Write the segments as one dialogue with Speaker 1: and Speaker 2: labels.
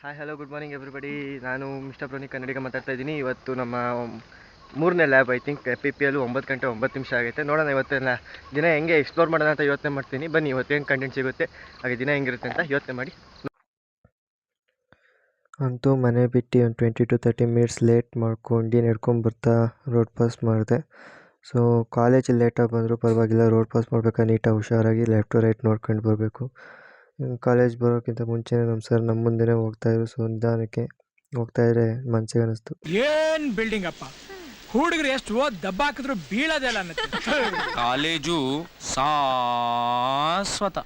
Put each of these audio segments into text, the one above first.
Speaker 1: Hi hello good morning everybody. ನಾನು mister ಬ್ರೋನಿ ಕನ್ನಡಿಗ ಮಾತಾಡ್ತಾ ಇದ್ದೀನಿ. ಇವತ್ತು ನಮ್ಮ ಮೂರನೇ ಲ್ಯಾಬ್ ಐ ಥಿಂಕ್ PPL 9 ಗಂಟೆ 9 ನಿಮಿಷ ಆಗೈತೆ. ನೋಡೋಣ ಇವತ್ತಿನ ದಿನ ಹೆಂಗೆ ಎಕ್ಸ್ಪ್ಲೋರ್ ಮಾಡೋಣ ಅಂತ ಯೋಚನೆ ಮಾಡ್ತೀನಿ. ಬನ್ನಿ ಇವತ್ತು ಹೆಂಗೆ ಕಂಟೆಂಟ್ ಸಿಗುತ್ತೆ ಹಾಗೆ ದಿನ ಹೆಂಗಿರುತ್ತೆ ಅಂತ ಯೋಚನೆ ಮಾಡಿ.
Speaker 2: ಅಂತೂ ಮನೆ ಬಿಟ್ಟು ಒಂದು 20 to 30 ಮಿನಿಟ್ಸ್ ಲೇಟ್ ಮಾಡ್ಕೊಂಡು ನಡ್ಕೊಂಡು ಬರ್ತಾ ರೋಡ್ ಪಾಸ್ ಮಾಡಿದೆ. ಸೊ ಕಾಲೇಜಲ್ಲಿ ಲೇಟಾಗಿ ಬಂದರೂ ಪರವಾಗಿಲ್ಲ, ರೋಡ್ ಪಾಸ್ ಮಾಡ್ಬೇಕಾದ್ರೆ ನೀಟಾಗಿ ಹುಷಾರಾಗಿ ಲೆಫ್ಟ್ ಟು ರೈಟ್ ನೋಡ್ಕೊಂಡು ಬರಬೇಕು. ಕಾಲೇಜ್ ಬರೋಕ್ಕಿಂತ ಮುಂಚೆನೇ ನಮ್ಮ ಸರ್ ನಮ್ಮ ಮುಂದೆನೇ ಹೋಗ್ತಾಯಿದ್ರು. ಸೊ ನಿಧಾನಕ್ಕೆ ಹೋಗ್ತಾಯಿದ್ರೆ ಮನಸ್ಸಿಗೆ ಅನ್ನಿಸ್ತು,
Speaker 3: ಏನ್ ಬಿಲ್ಡಿಂಗ್ ಅಪ್ಪ, ಹುಡುಗರು ಎಷ್ಟು ಓದ್ ದಬ್ಬ ಹಾಕಿದ್ರು ಬೀಳೋದಿಲ್ಲ ಅನ್ನತ್ತೆ. ಕಾಲೇಜು ಶಾಶ್ವತ.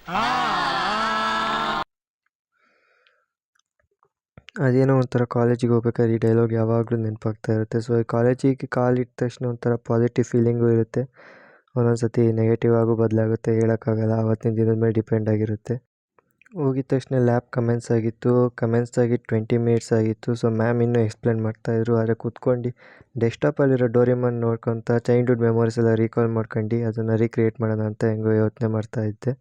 Speaker 2: ಅದೇನೋ ಒಂಥರ ಕಾಲೇಜಿಗೆ ಹೋಗ್ಬೇಕಾದ್ರೆ ಈ ಡೈಲಾಗ್ ಯಾವಾಗಲೂ ನೆನಪಾಗ್ತಾ ಇರುತ್ತೆ. ಸೊ ಈ ಕಾಲೇಜಿಗೆ ಕಾಲಿಟ್ಟ ತಕ್ಷಣ ಒಂಥರ ಪಾಸಿಟಿವ್ ಫೀಲಿಂಗು ಇರುತ್ತೆ, ಒಂದೊಂದು ಸತಿ ನೆಗೆಟಿವ್ ಆಗು ಬದಲಾಗುತ್ತೆ, ಹೇಳೋಕ್ಕಾಗಲ್ಲ, ಆವತ್ತಿನ ದಿನದ ಮೇಲೆ ಡಿಪೆಂಡ್ ಆಗಿರುತ್ತೆ. ಹೋಗಿದ ತಕ್ಷಣ ಲ್ಯಾಬ್ ಕಮೆನ್ಸ್ ಆಗಿ 20 ಮಿನಿಟ್ಸ್ ಆಗಿತ್ತು. ಸೊ ಮ್ಯಾಮ್ ಇನ್ನೂ ಎಕ್ಸ್ಪ್ಲೇನ್ ಮಾಡ್ತಾಯಿದ್ರು. ಆದರೆ ಕೂತ್ಕೊಂಡು ಡೆಸ್ಕ್ಟಾಪಲ್ಲಿರೋ ಡೋರೇಮಾನ್ ನೋಡ್ಕೊತ ಚೈಲ್ಡ್ಹುಡ್ ಮೆಮೊರೀಸ್ ಎಲ್ಲ ರೀಕಾಲ್ ಮಾಡ್ಕೊಂಡು ಅದನ್ನು ರೀಕ್ರಿಯೇಟ್ ಮಾಡೋಣ ಅಂತ ಹೆಂಗೋ ಯೋಚನೆ ಮಾಡ್ತಾಯಿದ್ದೆ.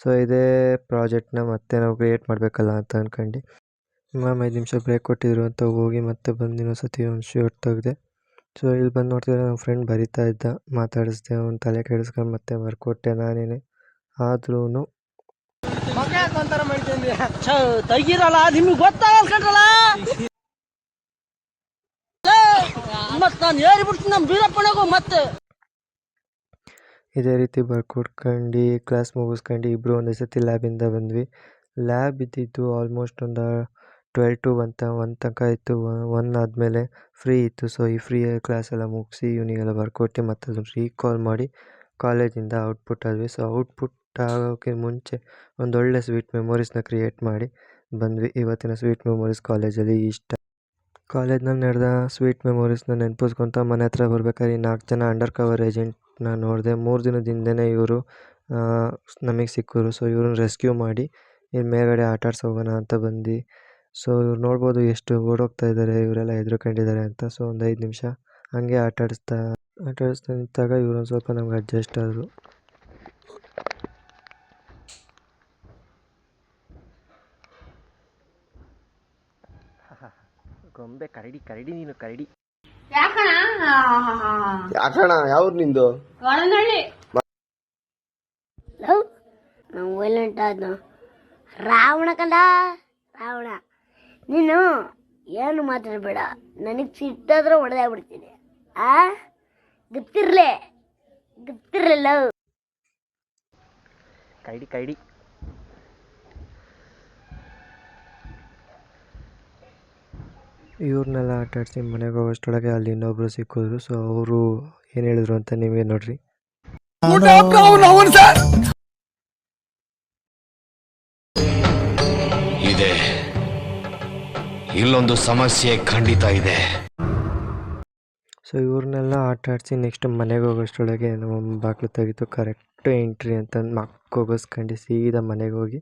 Speaker 2: ಸೊ ಇದೇ ಪ್ರಾಜೆಕ್ಟ್ನ ಮತ್ತೆ ನಾವು ಕ್ರಿಯೇಟ್ ಮಾಡಬೇಕಲ್ಲ ಅಂತ ಅಂದ್ಕೊಂಡು ಮ್ಯಾಮ್ 5 ನಿಮಿಷ ಬ್ರೇಕ್ ಕೊಟ್ಟಿದ್ರು ಅಂತ ಹೋಗಿ ಮತ್ತೆ ಬಂದು ಇನ್ನೊಂದು ಸತಿ ಒಂದು ಶರ್ಟ್ ತೆಗೆದೆ. ಸೊ ಇಲ್ಲಿ ಬಂದು ನೋಡ್ತಿದ್ರೆ ನಮ್ಮ ಫ್ರೆಂಡ್ ಬರಿತಾ ಇದ್ದ, ಮಾತಾಡಿಸ್ದೆ, ಅವ್ನು ತಲೆ ಕೆಡಿಸ್ಕೊಂಡು ಮತ್ತೆ ಬರ್ಕೊಟ್ಟೆ ನಾನೇನೆ. ಆದ್ರೂ
Speaker 4: ತೆಗಿರಲ್ಲ, ನಿಮ್ಗೆ ಗೊತ್ತಾಗಲ್ಲ ಕಂಡ್ರಲ್ಲ. ಮತ್ತೆ ನಾನು ಹೇಳಿಬಿಡ್ತೀನಿ ನಮ್ಮ ಬೀರಪ್ಪನಾಗು. ಮತ್ತೆ
Speaker 2: ಇದೇ ರೀತಿ ಬರ್ಕೊಟ್ಕೊಂಡು ಕ್ಲಾಸ್ ಮುಗಿಸ್ಕೊಂಡು ಇಬ್ಬರು ಒಂದೇ ಸತಿ ಲ್ಯಾಬಿಂದ ಬಂದ್ವಿ. ಲ್ಯಾಬ್ ಇದ್ದಿದ್ದು ಆಲ್ಮೋಸ್ಟ್ ಒಂದು 12 to 1 ತನಕ ಇತ್ತು. 1 ಆದಮೇಲೆ ಫ್ರೀ ಇತ್ತು. ಸೊ ಈ ಫ್ರೀ ಕ್ಲಾಸೆಲ್ಲ ಮುಗಿಸಿ ಇವನಿಗೆಲ್ಲ ಬರ್ಕೊಟ್ಟು ಮತ್ತೆ ಅದನ್ನು ರೀಕಾಲ್ ಮಾಡಿ ಕಾಲೇಜಿಂದ ಔಟ್ಪುಟ್ ಆದ್ವಿ. ಸೊ ಔಟ್ಪುಟ್ ಆಗೋಕ್ಕೆ ಮುಂಚೆ ಒಂದೊಳ್ಳೆ ಸ್ವೀಟ್ ಮೆಮೊರೀಸ್ನ ಕ್ರಿಯೇಟ್ ಮಾಡಿ ಬಂದ್ವಿ. ಇವತ್ತಿನ ಸ್ವೀಟ್ ಮೆಮೊರೀಸ್ ಕಾಲೇಜಲ್ಲಿ ಇಷ್ಟ. ಕಾಲೇಜ್ನಲ್ಲಿ ನಡೆದ ಸ್ವೀಟ್ ಮೆಮೊರೀಸ್ನ ನೆನಪಿಸ್ಕೊತ ಮನೆ ಹತ್ರ ಬರ್ಬೇಕಾದ್ರೆ 4 ಜನ ಅಂಡರ್ ಕವರ್ ಏಜೆಂಟ್ನ ನೋಡಿದೆ. 3 ದಿನದ ಹಿಂದೆಯೇ ಇವರು ನಮಗೆ ಸಿಕ್ಕರು. ಸೊ ಇವ್ರನ್ನ ರೆಸ್ಕ್ಯೂ ಮಾಡಿ ಇಲ್ಲಿ ಮೇಲ್ಗಡೆ ಆಟ ಆಡ್ಸೋಗೋಣ ಅಂತ ಬಂದು. ಸೊ ಇವ್ರು ನೋಡ್ಬೋದು ಎಷ್ಟು ಓಡೋಗ್ತಾ ಇದ್ದಾರೆ, ಇವರೆಲ್ಲ ಹೆದರ್ಕೊಂಡಿದ್ದಾರೆ ಅಂತ. ಸೊ ಒಂದು 5 ನಿಮಿಷ ಹಾಗೆ ಆಟ ಆಡಿಸ್ತಾ ನಿಂತಾಗ ಇವ್ರೊಂದು ಸ್ವಲ್ಪ ನಮ್ಗೆ ಅಡ್ಜಸ್ಟ್ ಆದರು.
Speaker 1: ಗೊಂಬೆ ಕರಡಿ ನೀನು ಕರಡಿ.
Speaker 5: ಯಾಕಣ ಯಾವ್ದು ನಿಂದು?
Speaker 6: ರಾವಣ ಕಂದ ರಾವಣ, ನೀನು ಏನು ಮಾತಾಡಬೇಡ, ನನಗೆ ಸಿಟ್ಟಾದ್ರೆ ಹೊಡೆದಾಗ್ಬಿಡ್ತೀನಿ. ಗೊತ್ತಿರ್ಲಿಲ್ಲ
Speaker 1: ಕರಡಿ.
Speaker 2: ಇವ್ರನ್ನೆಲ್ಲ ಆಟ ಆಡಿಸಿ ಮನೆಗೆ ಹೋಗೋಷ್ಟೊಳಗೆ ಅಲ್ಲಿ ಇನ್ನೊಬ್ರು ಸಿಕ್ಕಿದ್ರು. ಸೊ ಅವರು ಏನು ಹೇಳಿದ್ರು ಅಂತ ನೀವೇ ನೋಡ್ರಿ.
Speaker 7: ಇದೆ, ಇಲ್ಲೊಂದು ಸಮಸ್ಯೆ ಖಂಡಿತ ಇದೆ.
Speaker 2: ಸೊ ಇವ್ರನ್ನೆಲ್ಲ ಆಟ ಆಡಿಸಿ ನೆಕ್ಸ್ಟ್ ಮನೆಗೆ ಹೋಗೋಷ್ಟೊಳಗೆ ನಮ್ಮ ಬಾಗಿಲು ತೆಗಿತು. ಕರೆಕ್ಟು ಎಂಟ್ರಿ ಅಂತ ಹೋಗಿಸ್ಕೊಂಡು ಸೀದಾ ಮನೆಗೆ ಹೋಗಿ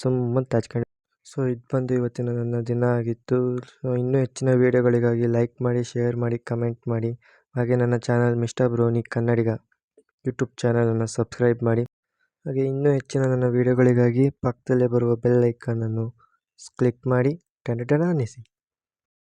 Speaker 2: ಸುಮ್ಮನೆ ತಚ್ಕೊಂಡು. ಸೊ ಇದು ಬಂದು ಇವತ್ತಿನ ನನ್ನ ದಿನ ಆಗಿತ್ತು. ಸೊ ಇನ್ನೂ ಹೆಚ್ಚಿನ ವೀಡಿಯೋಗಳಿಗಾಗಿ ಲೈಕ್ ಮಾಡಿ, ಶೇರ್ ಮಾಡಿ, ಕಮೆಂಟ್ ಮಾಡಿ. ಹಾಗೆ ನನ್ನ ಚಾನಲ್ ಮಿಸ್ಟರ್ ಬ್ರೋನಿ ಕನ್ನಡಿಗ ಯೂಟ್ಯೂಬ್ ಚಾನಲನ್ನು ಸಬ್ಸ್ಕ್ರೈಬ್ ಮಾಡಿ. ಹಾಗೆ ಇನ್ನೂ ಹೆಚ್ಚಿನ ನನ್ನ ವೀಡಿಯೋಗಳಿಗಾಗಿ ಪಕ್ಕದಲ್ಲೇ ಬರುವ ಬೆಲ್ ಐಕಾನನ್ನು ಕ್ಲಿಕ್ ಮಾಡಿ ಟನ ಅನ್ನಿಸಿ.